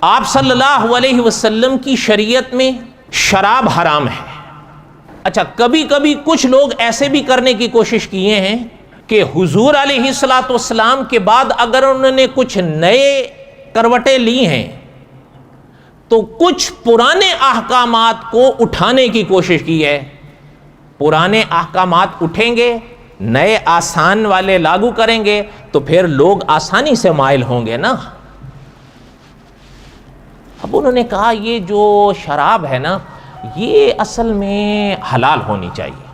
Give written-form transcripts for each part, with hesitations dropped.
آپ صلی اللہ علیہ وسلم کی شریعت میں شراب حرام ہے۔ اچھا، کبھی کبھی کچھ لوگ ایسے بھی کرنے کی کوشش کیے ہیں کہ حضور علیہ الصلوۃ والسلام کے بعد اگر انہوں نے کچھ نئے کروٹیں لی ہیں تو کچھ پرانے احکامات کو اٹھانے کی کوشش کی ہے۔ پرانے احکامات اٹھیں گے، نئے آسان والے لاگو کریں گے تو پھر لوگ آسانی سے مائل ہوں گے نا۔ اب انہوں نے کہا یہ جو شراب ہے نا یہ اصل میں حلال ہونی چاہیے۔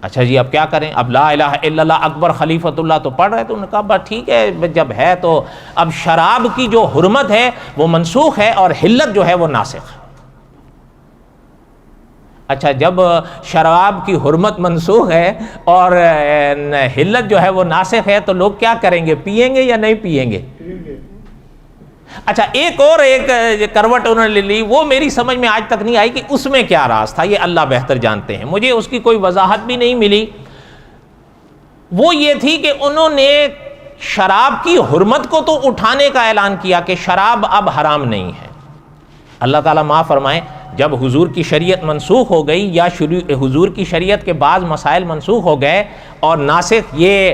اچھا جی، اب کیا کریں؟ اب لا الہ الا اللہ اکبر خلیفۃ اللہ تو پڑھ رہے، تو انہوں نے کہا بس ٹھیک ہے، جب ہے تو اب شراب کی جو حرمت ہے وہ منسوخ ہے اور حلت جو ہے وہ ناسخ ہے۔ اچھا، جب شراب کی حرمت منسوخ ہے اور حلت جو ہے وہ ناسخ ہے تو لوگ کیا کریں گے؟ پیئیں گے یا نہیں پیئیں گے؟ اچھا، ایک کروٹ انہوں نے لی، وہ میری سمجھ میں آج تک نہیں آئی کہ اس میں کیا راز تھا، یہ اللہ بہتر جانتے ہیں، مجھے اس کی کوئی وضاحت بھی نہیں ملی۔ وہ یہ تھی کہ انہوں نے شراب کی حرمت کو تو اٹھانے کا اعلان کیا کہ شراب اب حرام نہیں ہے۔ اللہ تعالیٰ معاف فرمائے، جب حضور کی شریعت منسوخ ہو گئی یا حضور کی شریعت کے بعض مسائل منسوخ ہو گئے اور ناسخ یہ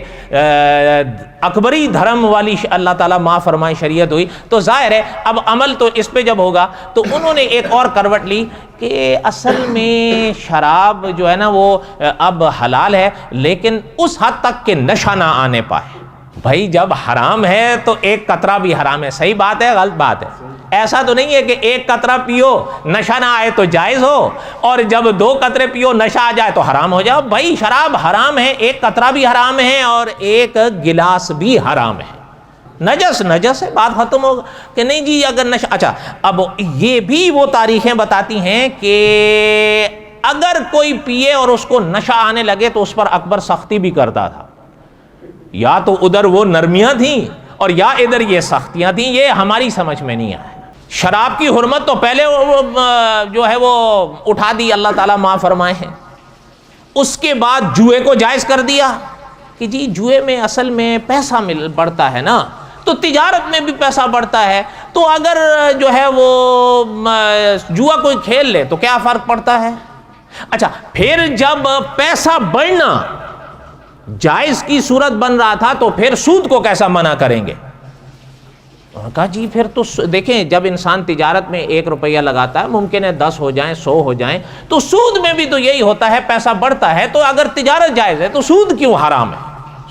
اکبری دھرم والی اللہ تعالیٰ معاف فرمائے شریعت ہوئی، تو ظاہر ہے اب عمل تو اس پہ جب ہوگا تو انہوں نے ایک اور کروٹ لی کہ اصل میں شراب جو ہے نا وہ اب حلال ہے لیکن اس حد تک کہ نشہ نہ آنے پائے۔ بھائی جب حرام ہے تو ایک قطرہ بھی حرام ہے، صحیح بات ہے غلط بات ہے؟ ایسا تو نہیں ہے کہ ایک قطرہ پیو نشہ نہ آئے تو جائز ہو اور جب 2 قطرے پیو نشہ آ جائے تو حرام ہو جائے۔ بھائی شراب حرام ہے، ایک قطرہ بھی حرام ہے اور ایک گلاس بھی حرام ہے۔ نجس ہے، بات ختم ہوگا کہ نہیں جی اگر نشہ۔ اچھا، اب یہ بھی وہ تاریخیں بتاتی ہیں کہ اگر کوئی پیے اور اس کو نشہ آنے لگے تو اس پر اکبر سختی بھی کرتا تھا، یا تو ادھر وہ نرمیاں تھیں اور یا ادھر یہ سختیاں تھیں، یہ ہماری سمجھ میں نہیں آیا۔ شراب کی حرمت تو پہلے جو ہے وہ اٹھا دی، اللہ تعالیٰ معاف فرمائے ہیں۔ اس کے بعد جوئے کو جائز کر دیا کہ جی جوئے میں اصل میں پیسہ بڑھتا ہے نا، تو تجارت میں بھی پیسہ بڑھتا ہے، تو اگر جو ہے وہ جوا کوئی کھیل لے تو کیا فرق پڑتا ہے۔ اچھا، پھر جب پیسہ بڑھنا جائز کی صورت بن رہا تھا تو پھر سود کو کیسا منع کریں گے؟ انہوں نے کہا جی پھر تو دیکھیں جب انسان تجارت میں 1 روپیہ لگاتا ہے ممکن ہے 10 ہو جائیں 100 ہو جائیں، تو سود میں بھی تو یہی ہوتا ہے، پیسہ بڑھتا ہے، تو اگر تجارت جائز ہے تو سود کیوں حرام ہے؟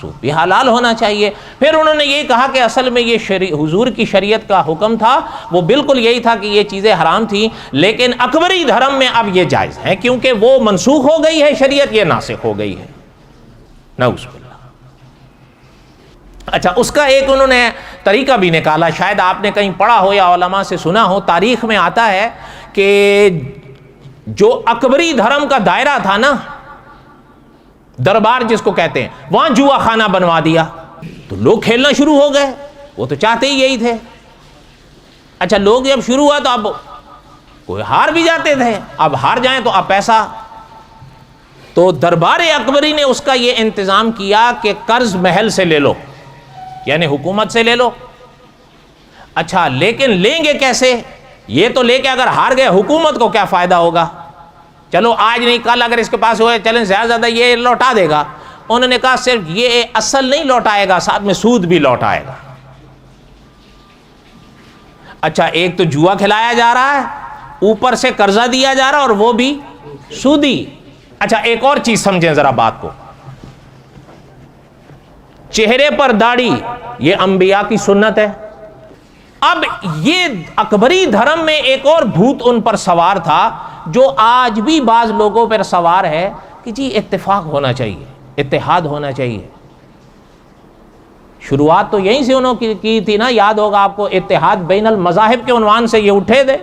سود بھی حلال ہونا چاہیے۔ پھر انہوں نے یہ کہا کہ اصل میں یہ حضور کی شریعت کا حکم تھا وہ بالکل یہی تھا کہ یہ چیزیں حرام تھیں، لیکن اکبری دھرم میں اب یہ جائز ہیں کیونکہ وہ منسوخ ہو گئی ہے شریعت، یہ ناسخ ہو گئی ہے۔ نعوذ باللہ۔ اچھا، اس کا ایک انہوں نے طریقہ بھی نکالا، شاید آپ نے کہیں پڑھا ہو یا علماء سے سنا ہو، تاریخ میں آتا ہے کہ جو اکبری دھرم کا دائرہ تھا نا، دربار جس کو کہتے ہیں، وہاں جوا خانہ بنوا دیا تو لوگ کھیلنا شروع ہو گئے، وہ تو چاہتے ہی یہی تھے۔ اچھا، لوگ جب شروع ہوا تو اب کوئی ہار بھی جاتے تھے، اب ہار جائیں تو اب پیسہ، تو دربار اکبری نے اس کا یہ انتظام کیا کہ قرض محل سے لے لو، یعنی حکومت سے لے لو۔ اچھا، لیکن لیں گے کیسے؟ یہ تو لے کے اگر ہار گئے حکومت کو کیا فائدہ ہوگا؟ چلو آج نہیں کل اگر اس کے پاس ہوئے چلیں زیادہ یہ لوٹا دے گا۔ انہوں نے کہا صرف یہ اصل نہیں لوٹائے گا، ساتھ میں سود بھی لوٹائے گا۔ اچھا، ایک تو جوا کھلایا جا رہا ہے، اوپر سے قرضہ دیا جا رہا ہے اور وہ بھی سودی۔ اچھا، ایک اور چیز سمجھیں ذرا بات کو، چہرے پر داڑھی یہ انبیاء کی سنت ہے۔ اب یہ اکبری دھرم میں ایک اور بھوت ان پر سوار تھا جو آج بھی بعض لوگوں پر سوار ہے کہ جی اتفاق ہونا چاہیے، اتحاد ہونا چاہیے۔ شروعات تو یہیں سے انہوں کی تھی نا، یاد ہوگا آپ کو، اتحاد بین المذاہب کے عنوان سے یہ اٹھے تھے۔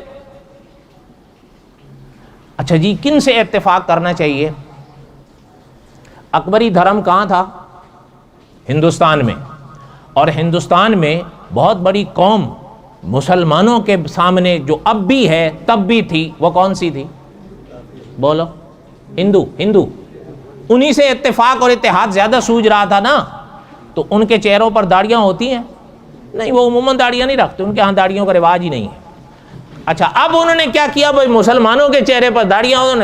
اچھا جی، کن سے اتفاق کرنا چاہیے؟ اکبری دھرم کہاں تھا؟ ہندوستان میں، اور ہندوستان میں بہت بڑی قوم مسلمانوں کے سامنے جو اب بھی ہے تب بھی تھی، وہ کون سی تھی؟ بولو، ہندو۔ انہی سے اتفاق اور اتحاد زیادہ سوج رہا تھا نا، تو ان کے چہروں پر داڑیاں ہوتی ہیں، نہیں وہ عموماً داڑیاں نہیں رکھتے، ان کے ہاں داڑیوں کا رواج ہی نہیں ہے۔ اچھا اب انہوں نے کیا کیا بھائی، مسلمانوں کے چہرے پر داڑیاں، انہوں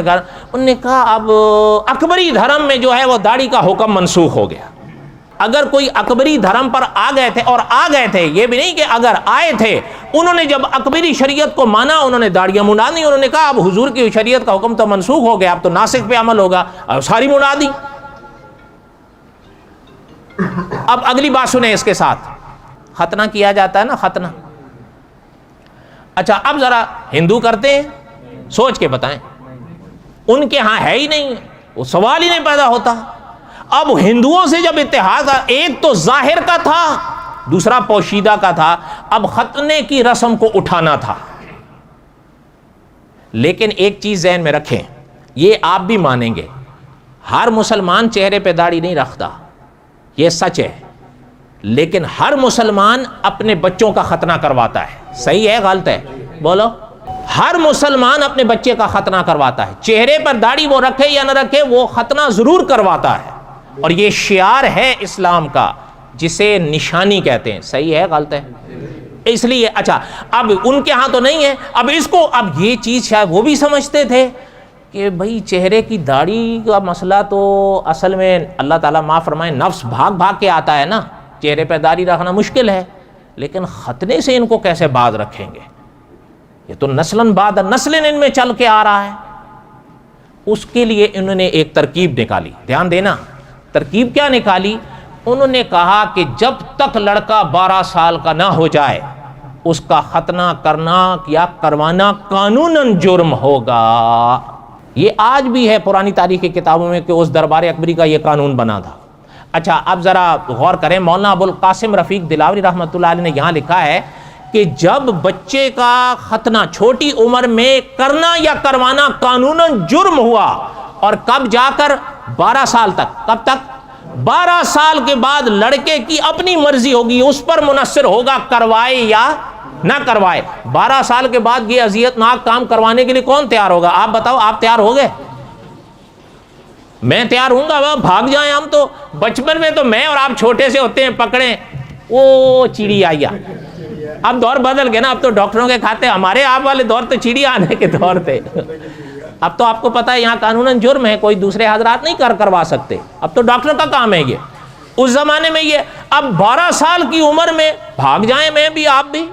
نے کہا اب اکبری دھرم میں جو ہے وہ داڑھی کا حکم منسوخ ہو گیا۔ اگر کوئی اکبری دھرم پر آ گئے تھے، اور آ گئے تھے، یہ بھی نہیں کہ اگر آئے تھے، انہوں نے جب اکبری شریعت کو مانا، انہوں نے داڑیاں منڈا دی، انہوں نے کہا اب حضور کی شریعت کا حکم تو منسوخ ہو گیا، اب تو ناسخ پہ عمل ہوگا، اب ساری منڈا دی۔ اب اگلی بات سنیں اس کے ساتھ، ختنہ کیا جاتا ہے نا، ختنہ۔ اچھا اب ذرا ہندو کرتے ہیں، سوچ کے بتائیں، ان کے ہاں ہے ہی نہیں، وہ سوال ہی نہیں پیدا ہوتا۔ اب ہندوؤں سے جب اتحاد، ایک تو ظاہر کا تھا، دوسرا پوشیدہ کا تھا، اب ختنے کی رسم کو اٹھانا تھا۔ لیکن ایک چیز ذہن میں رکھیں، یہ آپ بھی مانیں گے، ہر مسلمان چہرے پہ داڑھی نہیں رکھتا، یہ سچ ہے، لیکن ہر مسلمان اپنے بچوں کا ختنہ کرواتا ہے۔ صحیح ہے غلط ہے؟ بولو۔ ہر مسلمان اپنے بچے کا ختنہ کرواتا ہے، چہرے پر داڑھی وہ رکھے یا نہ رکھے، وہ ختنہ ضرور کرواتا ہے، اور یہ شعار ہے اسلام کا، جسے نشانی کہتے ہیں۔ صحیح ہے غلط ہے؟ اس لیے اچھا اب ان کے ہاں تو نہیں ہے، اب اس کو، اب یہ چیز شاید وہ بھی سمجھتے تھے کہ بھئی چہرے کی داڑھی کا مسئلہ تو اصل میں اللہ تعالیٰ معاف فرمائے نفس بھاگ بھاگ کے آتا ہے نا، چہرے پہ داڑھی رکھنا مشکل ہے، لیکن ختنے سے ان کو کیسے باز رکھیں گے، یہ تو نسلاً بعد نسلیں ان میں چل کے آ رہا ہے۔ اس کے لیے انہوں نے ایک ترکیب نکالی، دھیان دینا، ترکیب کیا نکالی؟ انہوں نے کہا کہ جب تک لڑکا 12 سال کا نہ ہو جائے اس کا ختنہ کرنا یا کروانا قانوناً جرم ہوگا۔ یہ آج بھی ہے پرانی تاریخ کی کتابوں میں کہ اس دربار اکبری کا یہ قانون بنا تھا۔ اچھا اب ذرا غور کریں، مولانا ابو القاسم رفیق دلاوری رحمۃ اللہ علیہ نے یہاں لکھا ہے کہ جب بچے کا ختنہ چھوٹی عمر میں کرنا یا کروانا قانوناً جرم ہوا، اور کب جا کر 12 سال تک، کب تک؟ 12 سال کے بعد لڑکے کی اپنی مرضی ہوگی، اس پر منحصر ہوگا کروائے یا نہ کروائے۔ 12 سال کے بعد یہ اذیت ناک کام کروانے کے لیے کون تیار ہوگا؟ آپ بتاؤ، آپ تیار ہو گئے؟ میں تیار ہوں گا، بھاگ جائیں ہم تو۔ بچپن میں تو میں اور آپ چھوٹے سے ہوتے ہیں، پکڑیں وہ چیڑی آیا، اب دور بدل گئے نا، اب تو ڈاکٹروں کے کھاتے، ہمارے آپ والے دور تو چیڑی آنے کے دور تھے۔ اب تو آپ کو پتا ہے یہاں قانوناً جرم ہے، کوئی دوسرے حضرات نہیں کروا سکتے، اب تو ڈاکٹر کا کام ہے یہ۔ اس زمانے میں یہ، اب 12 سال کی عمر میں بھاگ جائیں میں بھی آپ بھی،